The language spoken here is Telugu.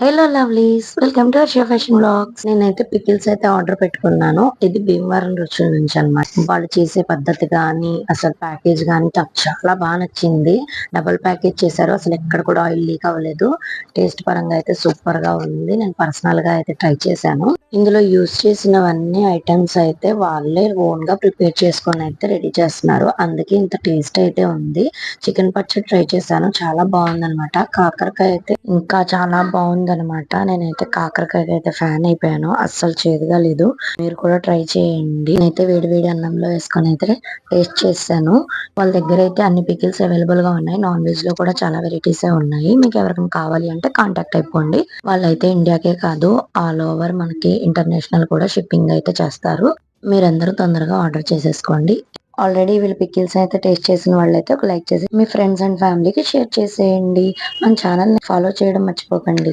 Hello lovelies, welcome to show fashion blogs. నేనైతే పికిల్స్ అయితే ఆర్డర్ పెట్టుకున్నాను. ఇది భీమవరం రుచుల నుంచి అన్నమాట. వాళ్ళు చేసే పద్ధతి గానీ అసలు ప్యాకేజ్ గానీ నాకు చాలా బాగా నచ్చింది. డబుల్ ప్యాకేజ్ చేశారు. అసలు ఎక్కడ కూడా ఆయిల్ లీక్ అవ్వలేదు. టేస్ట్ పరంగా అయితే సూపర్ గా ఉంది. నేను పర్సనల్ గా అయితే ట్రై చేశాను. ఇందులో యూజ్ చేసినవన్నీ ఐటమ్స్ అయితే వాళ్ళే ఓన్ గా ప్రిపేర్ చేసుకొని అయితే రెడీ చేస్తున్నారు. అందుకే ఇంత టేస్ట్ అయితే ఉంది. చికెన్ పచ్చడి ట్రై చేశాను, చాలా బాగుంది అనమాట. కాకరకాయ అయితే ఇంకా చాలా బాగుందనమాట. నేనైతే కాకరకాయ అయితే ఫ్యాన్ అయిపోయాను. అస్సలు చేదుగా లేదు. మీరు కూడా ట్రై చేయండి. నేనైతే వేడి వేడి అన్నంలో వేసుకొని అయితే టేస్ట్ చేశాను. వాళ్ళ దగ్గర అయితే అన్ని పికిల్స్ అవైలబుల్ గా ఉన్నాయి. నాన్ వెజ్ లో కూడా చాలా వెరైటీస్ ఉన్నాయి. మీకు ఎవరికైనా కావాలి అంటే కాంటాక్ట్ అయిపోండి. వాళ్ళైతే ఇండియాకే కాదు, ఆల్ ఓవర్ మనకి ఇంటర్నేషనల్ కూడా షిప్పింగ్ అయితే చేస్తారు. మీరందరూ తొందరగా ఆర్డర్ చేసేసుకోండి. ఆల్రెడీ వీళ్ళు పికిల్స్ అయితే టేస్ట్ చేసిన వాళ్ళైతే ఒక లైక్ చేసి మీ ఫ్రెండ్స్ అండ్ ఫ్యామిలీకి షేర్ చేసేయండి. మన ఛానల్ ని ఫాలో చేయడం మర్చిపోకండి.